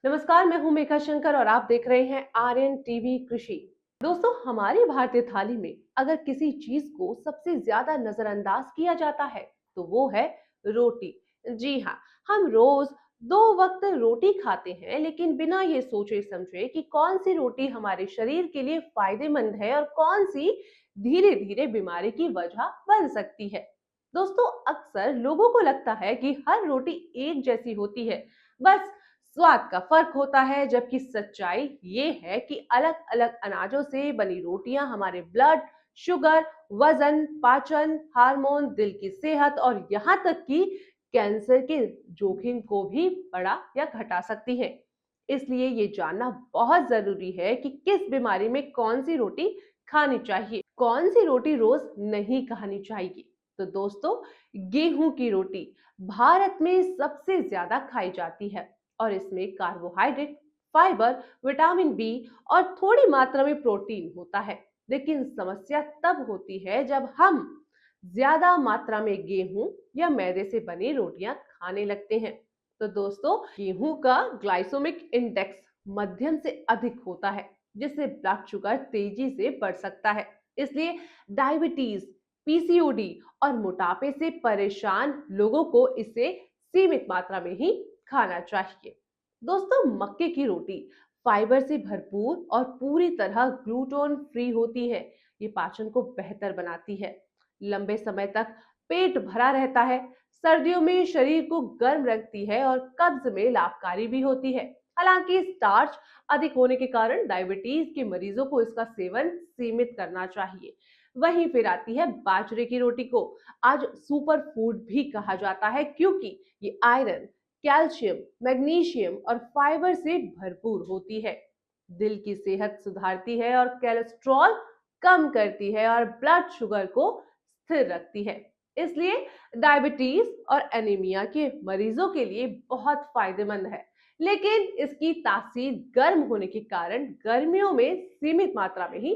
नमस्कार, मैं हूं मेघा शंकर और आप देख रहे हैं आर्यन टीवी कृषि। दोस्तों, हमारी भारतीय थाली में अगर किसी चीज को सबसे ज्यादा नजरअंदाज किया जाता है तो वो है रोटी। जी हाँ, हम रोज दो वक्त रोटी खाते हैं, लेकिन बिना ये सोचे समझे कि कौन सी रोटी हमारे शरीर के लिए फायदेमंद है और कौन सी धीरे धीरे बीमारी की वजह बन सकती है। दोस्तों, अक्सर लोगों को लगता है कि हर रोटी एक जैसी होती है, बस स्वाद का फर्क होता है, जबकि सच्चाई ये है कि अलग अलग अनाजों से बनी रोटियां हमारे ब्लड शुगर, वजन, पाचन, हार्मोन, दिल की सेहत और यहाँ तक कि कैंसर के जोखिम को भी बढ़ा या घटा सकती है। इसलिए ये जानना बहुत जरूरी है कि किस बीमारी में कौन सी रोटी खानी चाहिए, कौन सी रोटी रोज नहीं खानी चाहिए। तो दोस्तों, गेहूं की रोटी भारत में सबसे ज्यादा खाई जाती है और इसमें कार्बोहाइड्रेट, फाइबर, विटामिन बी और थोड़ी मात्रा में प्रोटीन होता है। लेकिन समस्या तब होती है जब हम ज्यादा मात्रा में गेहूं या मैदे से बनी रोटियां खाने लगते हैं। तो दोस्तों, गेहूं का ग्लाइसेमिक इंडेक्स मध्यम से अधिक होता है, जिससे ब्लड शुगर तेजी से बढ़ सकता है। इसलिए डायबिटीज, पीसीओडी और मोटापे से परेशान लोगों को इसे सीमित मात्रा में ही खाना चाहिए। दोस्तों, मक्के की रोटी फाइबर से भरपूर और पूरी तरह ग्लूटोन फ्री होती है। ये पाचन को बेहतर बनाती है, लंबे समय तक पेट भरा रहता है, सर्दियों में शरीर को गर्म रखती है और कब्ज में लाभकारी भी होती है। हालांकि स्टार्च अधिक होने के कारण डायबिटीज के मरीजों को इसका सेवन सीमित करना चाहिए। वहीं फिर आती है बाजरे की रोटी को। आज सुपर फूड भी कहा जाता है, क्योंकि ये आयरन, कैल्शियम, मैग्नीशियम और फाइबर से भरपूर होती है। दिल की सेहत सुधारती है और कोलेस्ट्रॉल कम करती है और ब्लड शुगर को स्थिर रखती है। इसलिए डायबिटीज और एनीमिया के मरीजों के लिए बहुत फायदेमंद है। लेकिन इसकी तासीर गर्म होने के कारण गर्मियों में सीमित मात्रा में ही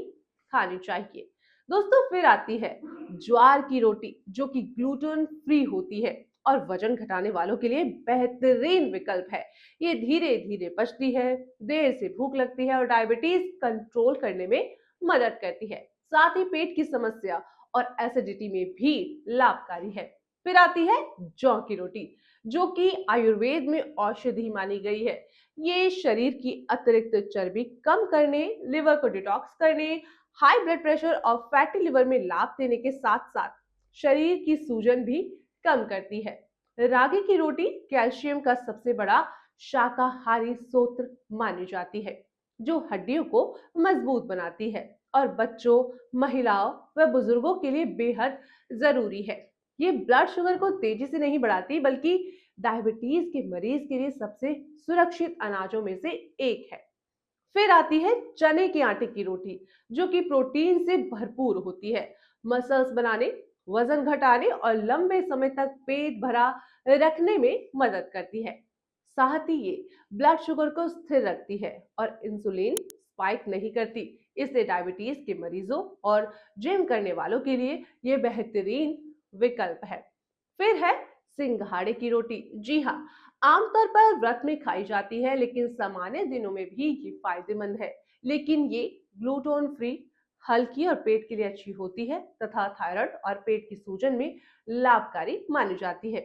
खानी चाहिए। दोस्तों, फिर आती है ज्वार की रोटी, जो कि ग्लूटेन फ्री होती है और वजन घटाने वालों के लिए बेहतरीन विकल्प है। ये धीरे धीरे पचती है, देर से भूख लगती है और डायबिटीज कंट्रोल करने में मदद करती है। साथ ही पेट की समस्या और एसिडिटी में भी लाभकारी है। फिर आती है जौ की रोटी, जो कि आयुर्वेद में औषधि मानी गई है। ये शरीर की अतिरिक्त चर्बी कम करने, लिवर को डिटॉक्स करने, हाई ब्लड प्रेशर और फैटी लिवर में लाभ देने के साथ साथ शरीर की सूजन भी कम करती है। रागी की रोटी कैल्शियम का सबसे बड़ा शाकाहारी स्रोत मानी जाती है, जो हड्डियों को मजबूत बनाती है और बच्चों, महिलाओं व बुजुर्गों के लिए बेहद जरूरी है। ये ब्लड शुगर को तेजी से नहीं बढ़ाती, बल्कि डायबिटीज के मरीज के लिए सबसे सुरक्षित अनाजों में से एक है। फिर आती है चने के आटे की रोटी, जो कि प्रोटीन से भरपूर होती है। मसल्स बनाने, वजन घटाने और लंबे समय तक पेट भरा रखने में मदद करती है। साथ ही ये ब्लड शुगर को स्थिर रखती है और इंसुलिन स्पाइक नहीं करती। इसलिए डायबिटीज के मरीजों और जिम करने वालों के लिए ये बेहतरीन विकल्प है। फिर है सिंघाड़े की रोटी। जी हाँ, आमतौर पर व्रत में खाई जाती है, लेकिन सामान्य दिनों में भी ये फायदेमंद है। लेकिन ये ग्लूटेन फ्री, हल्की और पेट के लिए अच्छी होती है तथा थायराइड और पेट की सूजन में लाभकारी मानी जाती है।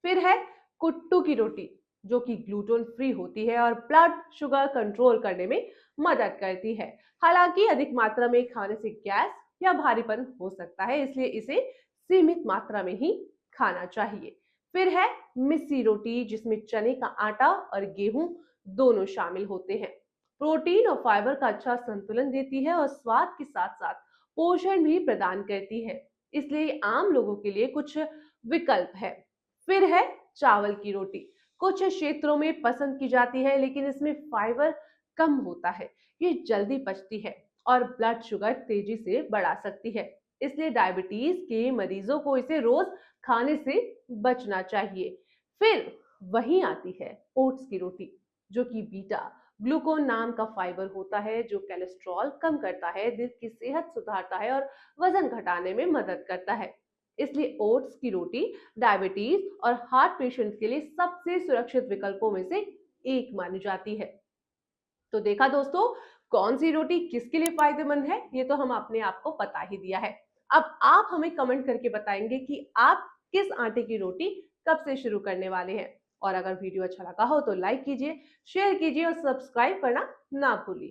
फिर है कुट्टू की रोटी, जो कि ग्लूटेन फ्री होती है और ब्लड शुगर कंट्रोल करने में मदद करती है। हालांकि अधिक मात्रा में खाने से गैस या भारीपन हो सकता है, इसलिए इसे सीमित मात्रा में ही खाना चाहिए। फिर है मिस्सी रोटी, जिसमें चने का आटा और गेहूं दोनों शामिल होते हैं। प्रोटीन और फाइबर का अच्छा संतुलन देती है और स्वाद के साथ साथ पोषण भी प्रदान करती है। इसलिए आम लोगों के लिए कुछ विकल्प है। फिर है चावल की रोटी। कुछ क्षेत्रों में पसंद की जाती है, लेकिन इसमें फाइबर कम होता है। ये जल्दी पचती है और ब्लड शुगर तेजी से बढ़ा सकती है। इसलिए डायबिटीज के मरीजों को इसे रोज खाने से बचना चाहिए। फिर वहीं आती है ओट्स की रोटी, जो कि बीटा ग्लूकोन नाम का फाइबर होता है, जो कोलेस्ट्रॉल कम करता है, दिल की सेहत सुधारता है और वजन घटाने में मदद करता है। इसलिए ओट्स की रोटी डायबिटीज और हार्ट पेशेंट्स के लिए सबसे सुरक्षित विकल्पों में से एक मानी जाती है। तो देखा दोस्तों, कौन सी रोटी किसके लिए फायदेमंद है, ये तो हम अपने आप को बता ही दिया है। अब आप हमें कमेंट करके बताएंगे कि आप किस आटे की रोटी कब से शुरू करने वाले हैं। और अगर वीडियो अच्छा लगा हो तो लाइक कीजिए, शेयर कीजिए और सब्सक्राइब करना ना भूलिए।